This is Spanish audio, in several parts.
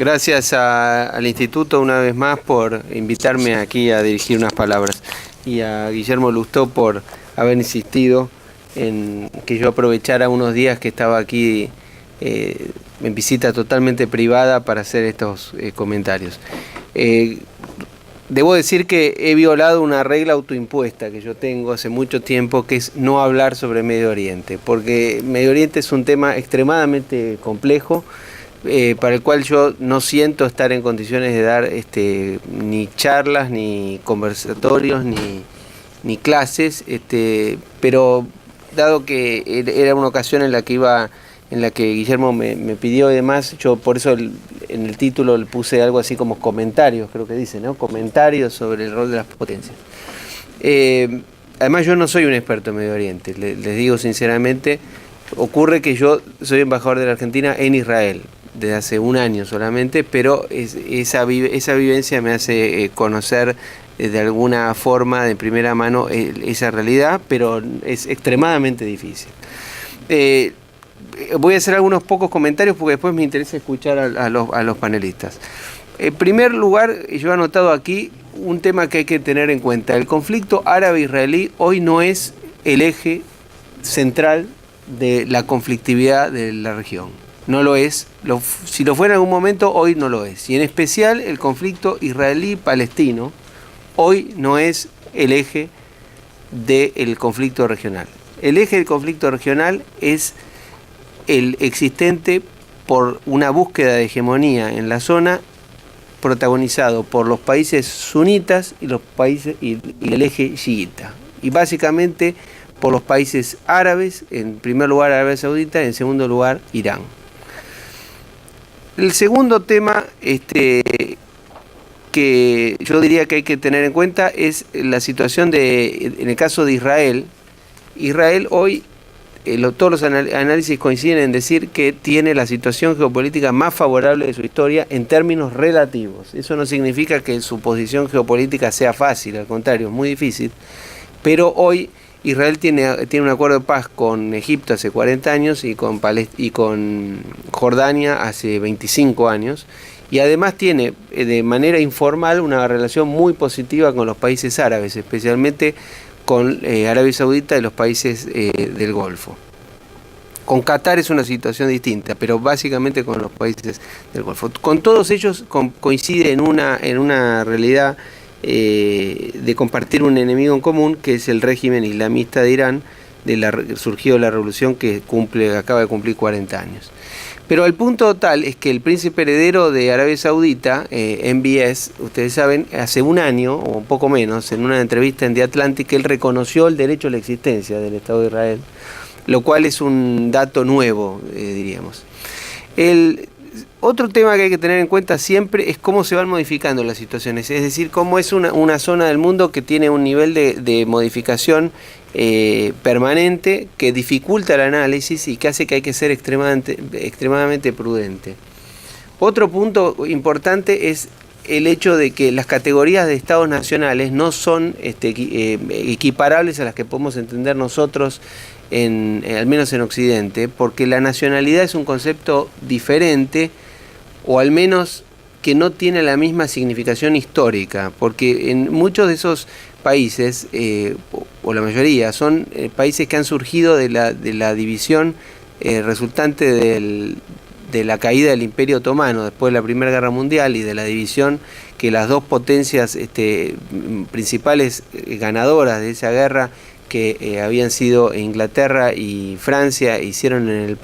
Gracias al Instituto una vez más por invitarme aquí a dirigir unas palabras y a Guillermo Lustó por haber insistido en que yo aprovechara unos días que estaba aquí en visita totalmente privada para hacer estos comentarios. Debo decir que he violado una regla autoimpuesta que yo tengo hace mucho tiempo, que es no hablar sobre Medio Oriente, porque Medio Oriente es un tema extremadamente complejo, para el cual yo no siento estar en condiciones de dar ni charlas, ni conversatorios, ni clases, pero dado que era una ocasión en la que Guillermo me pidió y demás, yo por eso en el título le puse algo así como comentarios, creo que dice, ¿no? Comentarios sobre el rol de las potencias. Además yo no soy un experto en Medio Oriente, les digo sinceramente. Ocurre que yo soy embajador de la Argentina en Israel desde hace un año solamente, pero esa vivencia me hace conocer de alguna forma, de primera mano, esa realidad, pero es extremadamente difícil. Voy a hacer algunos pocos comentarios porque después me interesa escuchar a los panelistas. En primer lugar, yo he anotado aquí un tema que hay que tener en cuenta. El conflicto árabe-israelí hoy no es el eje central de la conflictividad de la región. No lo es. Si lo fue en algún momento, hoy no lo es. Y en especial el conflicto israelí-palestino hoy no es el eje del conflicto regional. El eje del conflicto regional es el existente por una búsqueda de hegemonía en la zona, protagonizado por los países sunitas y el eje chiita. Y básicamente por los países árabes, en primer lugar Arabia Saudita, en segundo lugar Irán. El segundo tema que yo diría que hay que tener en cuenta es la situación en el caso de Israel. Israel hoy, todos los análisis coinciden en decir que tiene la situación geopolítica más favorable de su historia en términos relativos. Eso no significa que su posición geopolítica sea fácil, al contrario, es muy difícil. Pero hoy Israel tiene un acuerdo de paz con Egipto hace 40 años y con Jordania hace 25 años. Y además tiene de manera informal una relación muy positiva con los países árabes, especialmente con Arabia Saudita y los países del Golfo. Con Qatar es una situación distinta, pero básicamente con los países del Golfo. Con todos ellos coincide en una realidad de compartir un enemigo en común, que es el régimen islamista de Irán, surgido de la revolución que acaba de cumplir 40 años. Pero el punto tal es que el príncipe heredero de Arabia Saudita, MBS, ustedes saben, hace un año o un poco menos, en una entrevista en The Atlantic, él reconoció el derecho a la existencia del Estado de Israel, lo cual es un dato nuevo, diríamos. Otro tema que hay que tener en cuenta siempre es cómo se van modificando las situaciones, es decir, cómo es una zona del mundo que tiene un nivel de modificación permanente que dificulta el análisis y que hace que hay que ser extremadamente prudente. Otro punto importante es el hecho de que las categorías de estados nacionales no son equiparables a las que podemos entender nosotros, al menos en Occidente, porque la nacionalidad es un concepto diferente, o al menos que no tiene la misma significación histórica, porque en muchos de esos países, o la mayoría, son países que han surgido de la división resultante de la caída del Imperio Otomano después de la Primera Guerra Mundial y de la división que las dos potencias principales ganadoras de esa guerra, que habían sido Inglaterra y Francia, hicieron en el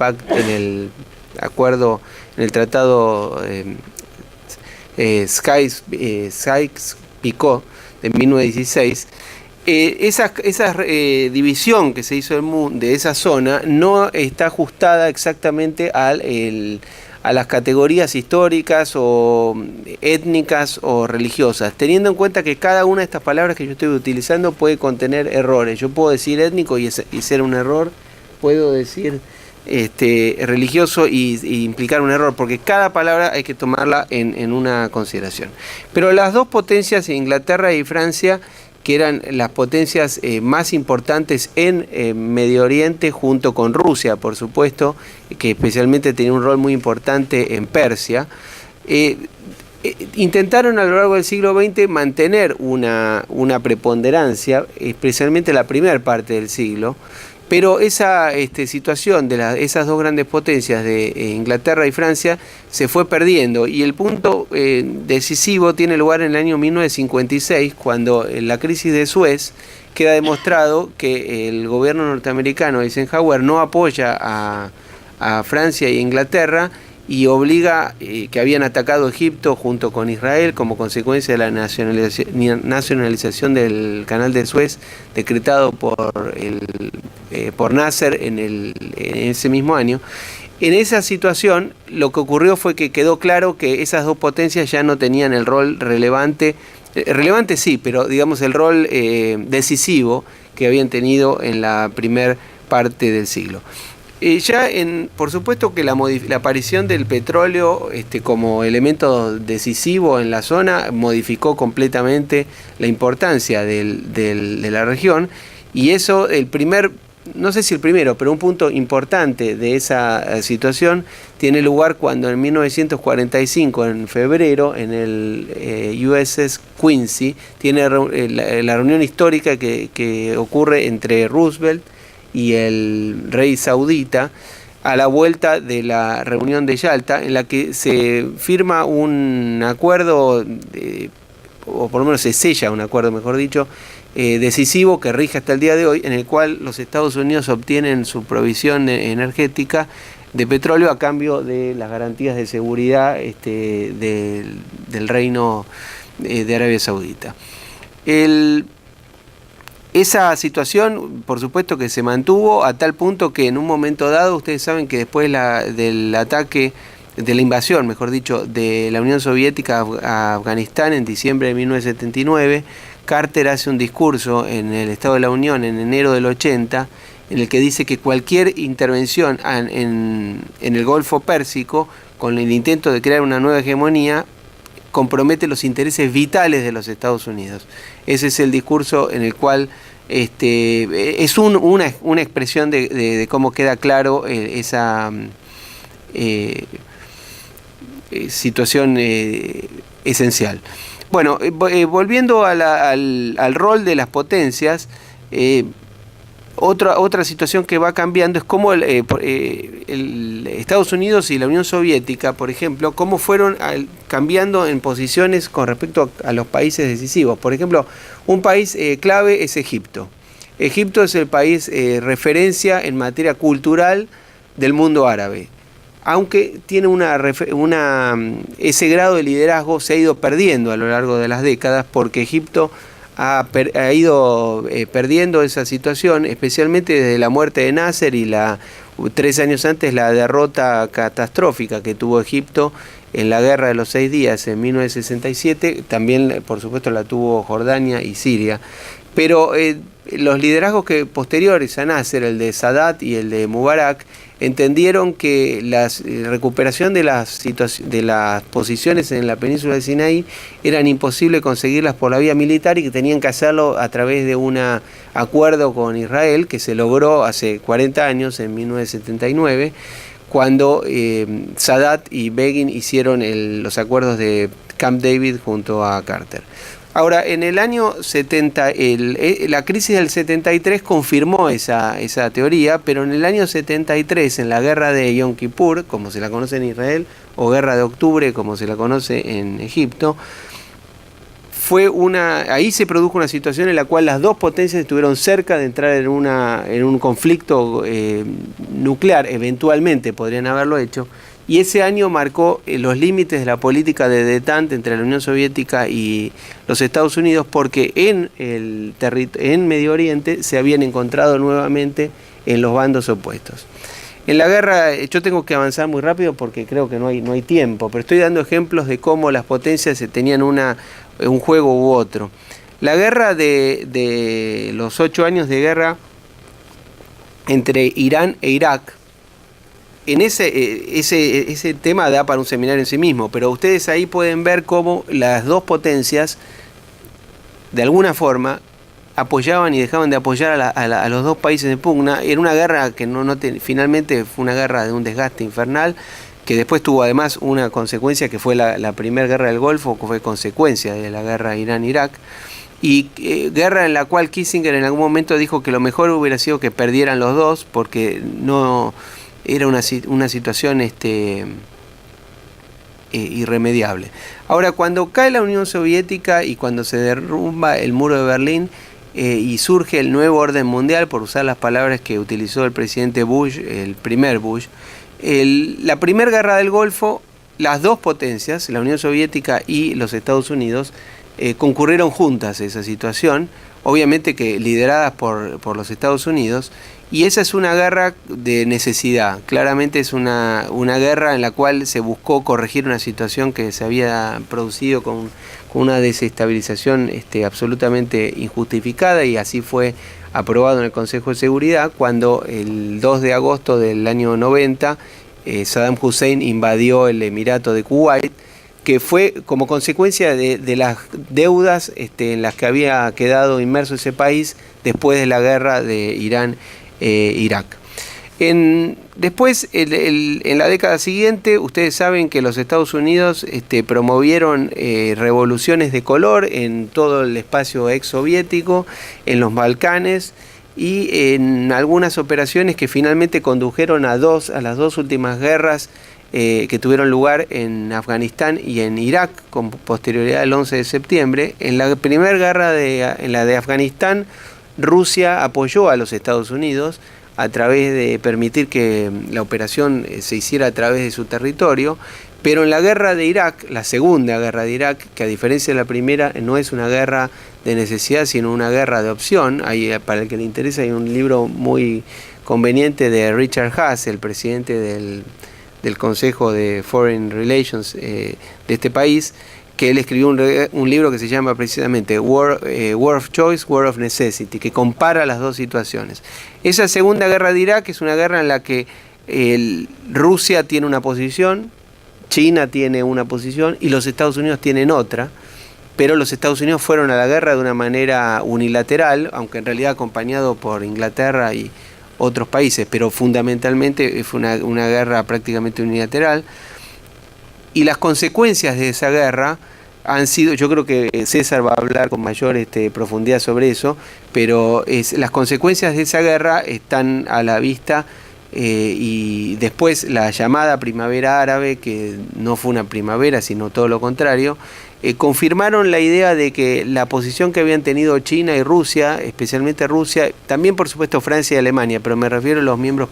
tratado Sykes-Picot de 1916. Esa división que se hizo de esa zona no está ajustada exactamente a las categorías históricas o étnicas o religiosas, teniendo en cuenta que cada una de estas palabras que yo estoy utilizando puede contener errores. Yo puedo decir étnico y ser un error, puedo decir religioso y implicar un error, porque cada palabra hay que tomarla en una consideración. Pero las dos potencias, Inglaterra y Francia, que eran las potencias más importantes en Medio Oriente, junto con Rusia, por supuesto, que especialmente tenía un rol muy importante en Persia, intentaron a lo largo del siglo XX mantener una preponderancia, especialmente la primera parte del siglo, pero esa situación de esas dos grandes potencias de Inglaterra y Francia se fue perdiendo, y el punto decisivo tiene lugar en el año 1956, cuando en la crisis de Suez queda demostrado que el gobierno norteamericano de Eisenhower no apoya a Francia y Inglaterra, y obliga, que habían atacado Egipto junto con Israel como consecuencia de la nacionalización del canal de Suez decretado por Nasser en ese mismo año. En esa situación lo que ocurrió fue que quedó claro que esas dos potencias ya no tenían el rol relevante sí, pero digamos el rol decisivo que habían tenido en la primera parte del siglo. Por supuesto que la aparición del petróleo como elemento decisivo en la zona modificó completamente la importancia de la región, y eso, no sé si el primero, pero un punto importante de esa situación tiene lugar cuando en 1945, en febrero, en el USS Quincy, tiene la reunión histórica que ocurre entre Roosevelt y el rey saudita, a la vuelta de la reunión de Yalta, en la que se firma un acuerdo, o por lo menos se sella un acuerdo, mejor dicho, decisivo, que rige hasta el día de hoy, en el cual los Estados Unidos obtienen su provisión energética de petróleo a cambio de las garantías de seguridad del reino de Arabia Saudita. Esa situación, por supuesto que se mantuvo a tal punto que en un momento dado, ustedes saben que después del ataque, de la invasión, mejor dicho, de la Unión Soviética a Afganistán en diciembre de 1979, Carter hace un discurso en el Estado de la Unión en enero del 80, en el que dice que cualquier intervención en el Golfo Pérsico, con el intento de crear una nueva hegemonía, compromete los intereses vitales de los Estados Unidos. Ese es el discurso en el cual es una expresión de cómo queda claro esa situación esencial. Bueno, volviendo al rol de las potencias, otra situación que va cambiando es cómo el Estados Unidos y la Unión Soviética, por ejemplo, cómo fueron cambiando en posiciones con respecto a los países decisivos. Por ejemplo, un país clave es Egipto. Egipto es el país referencia en materia cultural del mundo árabe. Aunque tiene ese grado de liderazgo se ha ido perdiendo a lo largo de las décadas, porque Egipto ha ido perdiendo esa situación, especialmente desde la muerte de Nasser y 3 años antes la derrota catastrófica que tuvo Egipto en la Guerra de los 6 Días en 1967. También, por supuesto, la tuvo Jordania y Siria. Pero los liderazgos posteriores a Nasser, el de Sadat y el de Mubarak, entendieron que la recuperación de las posiciones en la península de Sinaí eran imposible conseguirlas por la vía militar, y que tenían que hacerlo a través de un acuerdo con Israel que se logró hace 40 años, en 1979, cuando Sadat y Begin hicieron los acuerdos de Camp David junto a Carter. Ahora, en el año 70, la crisis del 73 confirmó esa teoría, pero en el año 73, en la guerra de Yom Kippur, como se la conoce en Israel, o guerra de octubre, como se la conoce en Egipto, ahí se produjo una situación en la cual las dos potencias estuvieron cerca de entrar en un conflicto nuclear. Eventualmente podrían haberlo hecho. Y ese año marcó los límites de la política de détente entre la Unión Soviética y los Estados Unidos, porque en Medio Oriente se habían encontrado nuevamente en los bandos opuestos. En la guerra, yo tengo que avanzar muy rápido porque creo que no hay tiempo, pero estoy dando ejemplos de cómo las potencias tenían un juego u otro. La guerra de los 8 años de guerra entre Irán e Irak, en ese tema da para un seminario en sí mismo, pero ustedes ahí pueden ver cómo las dos potencias, de alguna forma, apoyaban y dejaban de apoyar a los dos países en pugna. Era una guerra que finalmente fue una guerra de un desgaste infernal, que después tuvo además una consecuencia que fue la primera guerra del Golfo, que fue consecuencia de la guerra Irán-Irak, y guerra en la cual Kissinger en algún momento dijo que lo mejor hubiera sido que perdieran los dos, porque no era una situación irremediable. Ahora, cuando cae la Unión Soviética y cuando se derrumba el muro de Berlín y surge el nuevo orden mundial, por usar las palabras que utilizó el presidente Bush, el primer Bush, la primera guerra del Golfo, las dos potencias, la Unión Soviética y los Estados Unidos, concurrieron juntas a esa situación, obviamente que lideradas por los Estados Unidos, y esa es una guerra de necesidad. Claramente es una guerra en la cual se buscó corregir una situación que se había producido con una desestabilización absolutamente injustificada, y así fue aprobado en el Consejo de Seguridad cuando el 2 de agosto del año 90 Saddam Hussein invadió el Emirato de Kuwait, que fue como consecuencia de las deudas en las que había quedado inmerso ese país después de la guerra de Irán-Irak. Después, en la década siguiente, ustedes saben que los Estados Unidos promovieron revoluciones de color en todo el espacio exsoviético, en los Balcanes, y en algunas operaciones que finalmente condujeron a las dos últimas guerras que tuvieron lugar en Afganistán y en Irak con posterioridad al 11 de septiembre. En la primera guerra, en la de Afganistán, Rusia apoyó a los Estados Unidos a través de permitir que la operación se hiciera a través de su territorio, pero en la guerra de Irak, la segunda guerra de Irak, que a diferencia de la primera no es una guerra de necesidad, sino una guerra de opción. Para el que le interesa, hay un libro muy conveniente de Richard Haas, el presidente del Consejo de Foreign Relations de este país, que él escribió un libro que se llama precisamente War of Choice, War of Necessity, que compara las dos situaciones. Esa segunda guerra de Irak es una guerra en la que Rusia tiene una posición, China tiene una posición y los Estados Unidos tienen otra, pero los Estados Unidos fueron a la guerra de una manera unilateral, aunque en realidad acompañado por Inglaterra y otros países, pero fundamentalmente fue una guerra prácticamente unilateral. Y las consecuencias de esa guerra han sido, yo creo que César va a hablar con mayor profundidad sobre eso, pero las consecuencias de esa guerra están a la vista, y después la llamada primavera árabe, que no fue una primavera sino todo lo contrario, confirmaron la idea de que la posición que habían tenido China y Rusia, especialmente Rusia, también por supuesto Francia y Alemania, pero me refiero a los miembros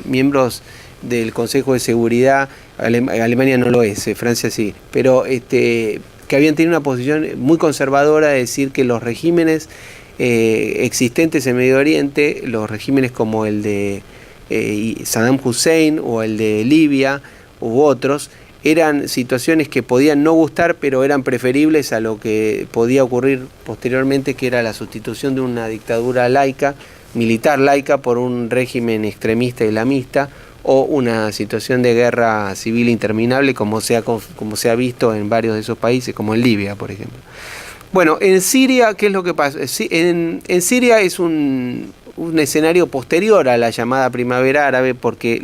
miembros del Consejo de Seguridad. Alemania no lo es, Francia sí, pero que habían tenido una posición muy conservadora de decir que los regímenes existentes en Medio Oriente, los regímenes como el de Saddam Hussein o el de Libia u otros, eran situaciones que podían no gustar, pero eran preferibles a lo que podía ocurrir posteriormente, que era la sustitución de una dictadura laica, militar laica, por un régimen extremista islamista, o una situación de guerra civil interminable, como se ha visto en varios de esos países, como en Libia, por ejemplo. Bueno, en Siria, ¿qué es lo que pasa? En Siria es un escenario posterior a la llamada primavera árabe, porque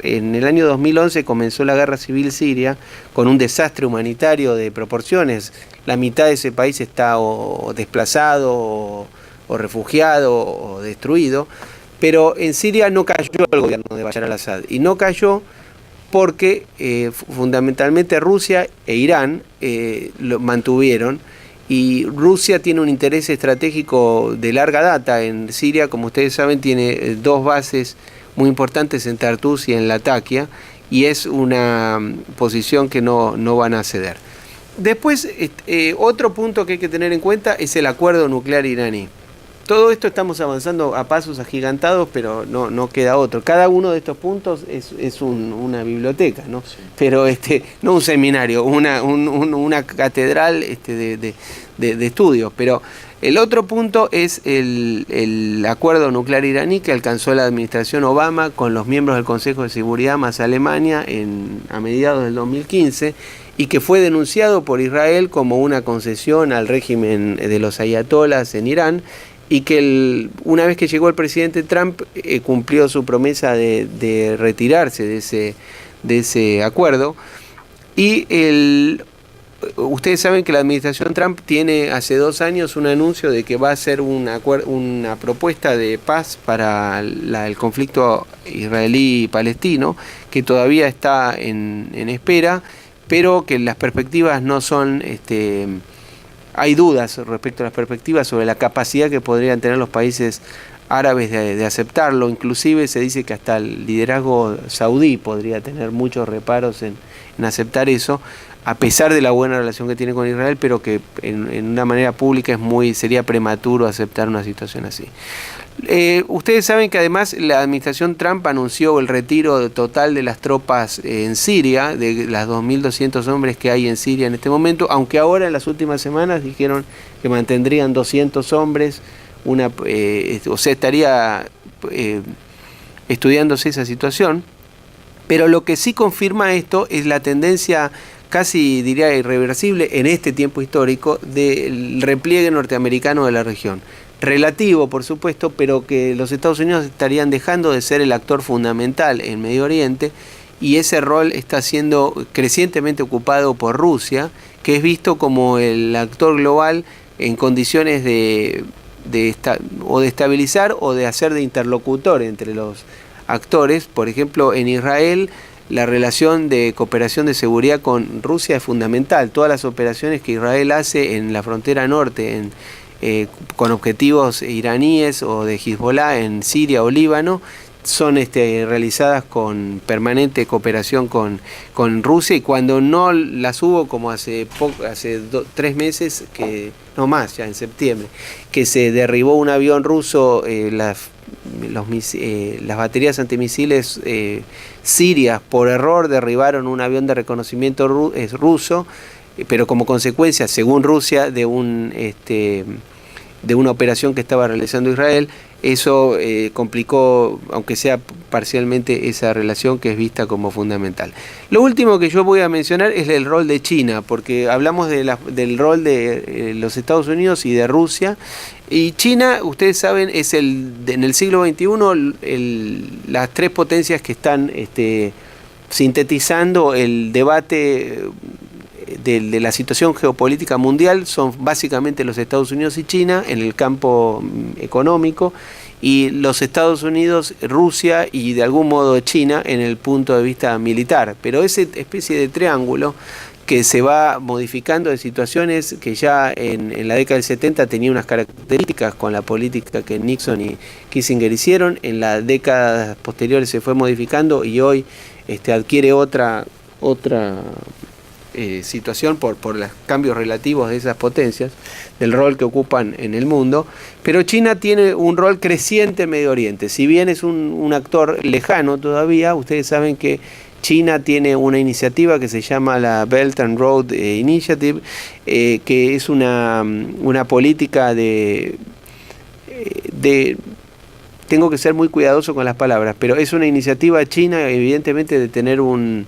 en el año 2011 comenzó la guerra civil siria con un desastre humanitario de proporciones. La mitad de ese país está o desplazado o refugiado o destruido, pero en Siria no cayó el gobierno de Bashar al-Assad, y no cayó porque fundamentalmente Rusia e Irán lo mantuvieron. Y Rusia tiene un interés estratégico de larga data en Siria, como ustedes saben, tiene dos bases muy importantes en Tartus y en Latakia, y es una posición que no van a ceder. Después, otro punto que hay que tener en cuenta es el acuerdo nuclear iraní. Todo esto estamos avanzando a pasos agigantados, pero no queda otro. Cada uno de estos puntos es una biblioteca, ¿no? Sí. Pero no un seminario, una catedral de estudios. Pero el otro punto es el acuerdo nuclear iraní que alcanzó la administración Obama con los miembros del Consejo de Seguridad más Alemania a mediados del 2015, y que fue denunciado por Israel como una concesión al régimen de los ayatolas en Irán, y que una vez que llegó el presidente Trump cumplió su promesa de retirarse de ese acuerdo. Y ustedes saben que la administración Trump tiene hace 2 años un anuncio de que va a hacer una propuesta de paz para el conflicto israelí-palestino, que todavía está en espera, pero que las perspectivas no son... hay dudas respecto a las perspectivas sobre la capacidad que podrían tener los países árabes de aceptarlo. Inclusive se dice que hasta el liderazgo saudí podría tener muchos reparos en aceptar eso, a pesar de la buena relación que tiene con Israel, pero que en una manera pública sería prematuro aceptar una situación así. Ustedes saben que además la administración Trump anunció el retiro total de las tropas en Siria, de las 2.200 hombres que hay en Siria en este momento, aunque ahora en las últimas semanas dijeron que mantendrían 200 hombres, o sea, estaría estudiándose esa situación. Pero lo que sí confirma esto es la tendencia casi diría irreversible en este tiempo histórico del repliegue norteamericano de la región. Relativo, por supuesto, pero que los Estados Unidos estarían dejando de ser el actor fundamental en Medio Oriente, y ese rol está siendo crecientemente ocupado por Rusia, que es visto como el actor global en condiciones de estabilizar o de hacer de interlocutor entre los actores. Por ejemplo, en Israel la relación de cooperación de seguridad con Rusia es fundamental. Todas las operaciones que Israel hace en la frontera norte con objetivos iraníes o de Hezbollah en Siria o Líbano son realizadas con permanente cooperación con Rusia, y cuando no las hubo, como hace 3 meses, que no más, ya en septiembre, que se derribó un avión ruso, las baterías antimisiles sirias por error derribaron un avión de reconocimiento ruso, pero como consecuencia, según Rusia, de una operación que estaba realizando Israel. Eso complicó, aunque sea parcialmente, esa relación que es vista como fundamental. Lo último que yo voy a mencionar es el rol de China, porque hablamos del rol de los Estados Unidos y de Rusia. Y China, ustedes saben, es en el siglo XXI las 3 potencias que están sintetizando el debate de la situación geopolítica mundial. Son básicamente los Estados Unidos y China en el campo económico, y los Estados Unidos, Rusia y de algún modo China en el punto de vista militar. Pero esa especie de triángulo que se va modificando de situaciones que ya en la década del 70 tenía unas características con la política que Nixon y Kissinger hicieron, en las décadas posteriores se fue modificando y hoy adquiere otra situación por los cambios relativos de esas potencias, del rol que ocupan en el mundo. Pero China tiene un rol creciente en Medio Oriente. Si bien es un actor lejano todavía, ustedes saben que China tiene una iniciativa que se llama la Belt and Road Initiative, que es una política tengo que ser muy cuidadoso con las palabras, pero es una iniciativa china, evidentemente, de tener un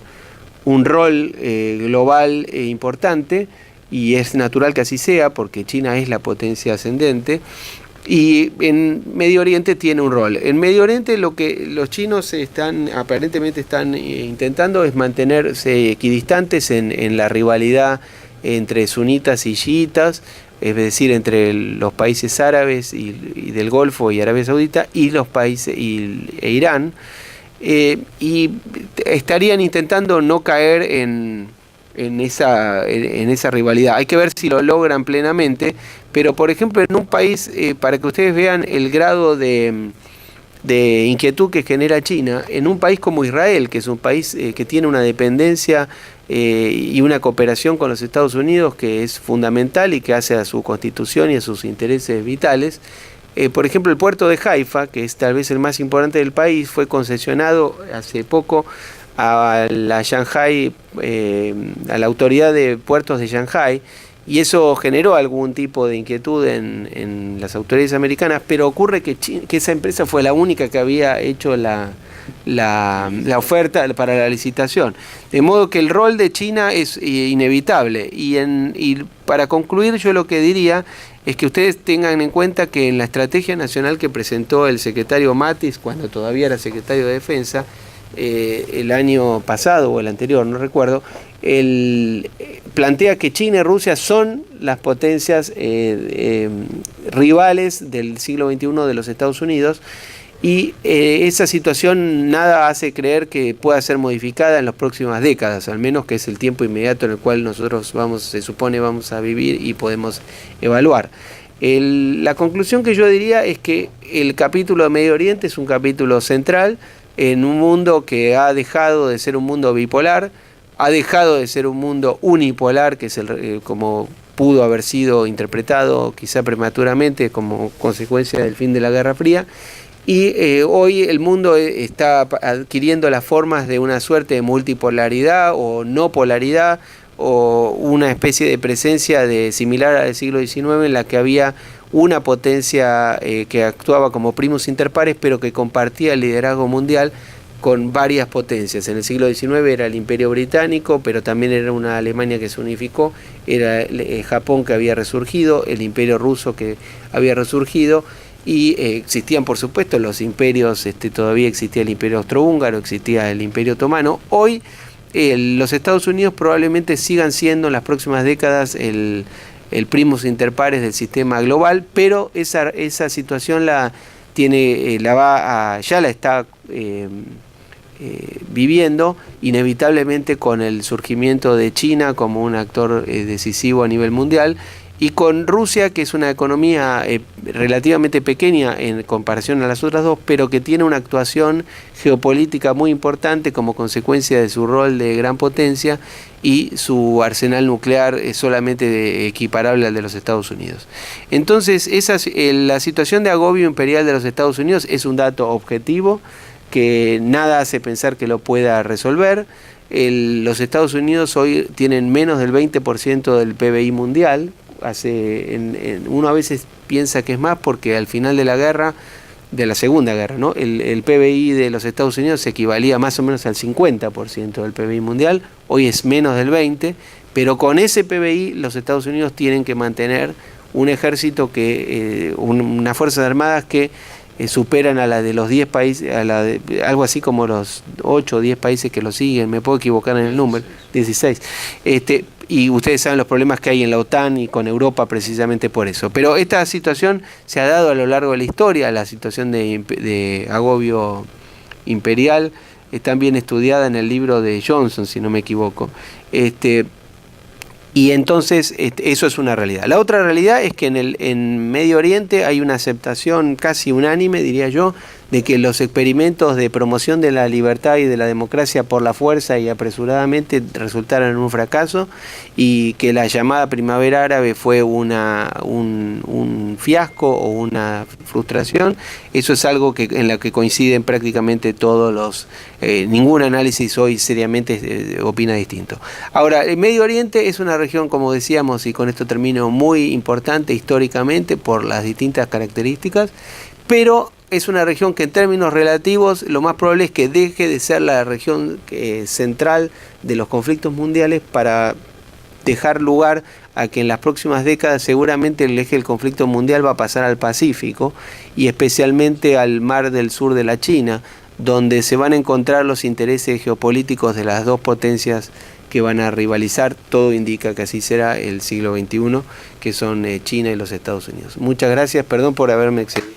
rol global importante, y es natural que así sea porque China es la potencia ascendente, y en Medio Oriente tiene un rol. En Medio Oriente lo que los chinos aparentemente están intentando es mantenerse equidistantes en la rivalidad entre sunitas y chiitas, es decir, entre los países árabes y del Golfo y Arabia Saudita y los países e Irán. Y estarían intentando no caer en esa rivalidad. Hay que ver si lo logran plenamente, pero por ejemplo en un país, para que ustedes vean el grado de inquietud que genera China, en un país como Israel, que es un país que tiene una dependencia y una cooperación con los Estados Unidos que es fundamental y que hace a su constitución y a sus intereses vitales. Por ejemplo, el puerto de Haifa, que es tal vez el más importante del país, fue concesionado hace poco a la Autoridad de Puertos de Shanghái, y eso generó algún tipo de inquietud en las autoridades americanas, pero ocurre que esa empresa fue la única que había hecho la oferta para la licitación. De modo que el rol de China es inevitable. Y para concluir, yo lo que diría es que ustedes tengan en cuenta que en la estrategia nacional que presentó el secretario Mattis, cuando todavía era secretario de Defensa, el año pasado o el anterior, no recuerdo, plantea que China y Rusia son las potencias rivales del siglo XXI de los Estados Unidos, y esa situación nada hace creer que pueda ser modificada en las próximas décadas, al menos que es el tiempo inmediato en el cual nosotros se supone vamos a vivir y podemos evaluar. La conclusión que yo diría es que el capítulo de Medio Oriente es un capítulo central en un mundo que ha dejado de ser un mundo bipolar, ha dejado de ser un mundo unipolar, que es como pudo haber sido interpretado quizá prematuramente como consecuencia del fin de la Guerra Fría. Y hoy el mundo está adquiriendo las formas de una suerte de multipolaridad o no polaridad, o una especie de presencia similar al siglo XIX, en la que había una potencia que actuaba como primus inter pares, pero que compartía el liderazgo mundial con varias potencias. En el siglo XIX era el Imperio Británico, pero también era una Alemania que se unificó, era Japón que había resurgido, el Imperio Ruso que había resurgido, y existían por supuesto los imperios, todavía existía el Imperio Austrohúngaro, existía el Imperio Otomano. Hoy los Estados Unidos probablemente sigan siendo en las próximas décadas el primus inter pares del sistema global, pero esa situación ya la está viviendo inevitablemente con el surgimiento de China como un actor decisivo a nivel mundial, y con Rusia, que es una economía relativamente pequeña en comparación a las otras dos, pero que tiene una actuación geopolítica muy importante como consecuencia de su rol de gran potencia, y su arsenal nuclear es solamente equiparable al de los Estados Unidos. Entonces, la situación de agobio imperial de los Estados Unidos es un dato objetivo que nada hace pensar que lo pueda resolver. Los Estados Unidos hoy tienen menos del 20% del PBI mundial. Uno a veces piensa que es más porque al final de la Segunda Guerra, ¿no? El PBI de los Estados Unidos equivalía más o menos al 50% del PBI mundial, hoy es menos del 20%, pero con ese PBI los Estados Unidos tienen que mantener un ejército unas fuerzas armadas que superan a la de los 10 países, algo así como los 8 o 10 países que lo siguen, me puedo equivocar en el número, 16. Y ustedes saben los problemas que hay en la OTAN y con Europa precisamente por eso. Pero esta situación se ha dado a lo largo de la historia, la situación de agobio imperial, está bien estudiada en el libro de Johnson, si no me equivoco. Y entonces eso es una realidad. La otra realidad es que en Medio Oriente hay una aceptación casi unánime, diría yo, de que los experimentos de promoción de la libertad y de la democracia por la fuerza y apresuradamente resultaron en un fracaso, y que la llamada primavera árabe fue un fiasco o una frustración. Eso es algo en lo que coinciden prácticamente todos ningún análisis hoy seriamente opina distinto. Ahora, el Medio Oriente es una región, como decíamos, y con esto termino, muy importante históricamente por las distintas características, pero es una región que en términos relativos lo más probable es que deje de ser la región central de los conflictos mundiales para dejar lugar a que en las próximas décadas seguramente el eje del conflicto mundial va a pasar al Pacífico, y especialmente al mar del sur de la China, donde se van a encontrar los intereses geopolíticos de las dos potencias que van a rivalizar. Todo indica que así será el siglo XXI, que son China y los Estados Unidos. Muchas gracias, perdón por haberme excedido.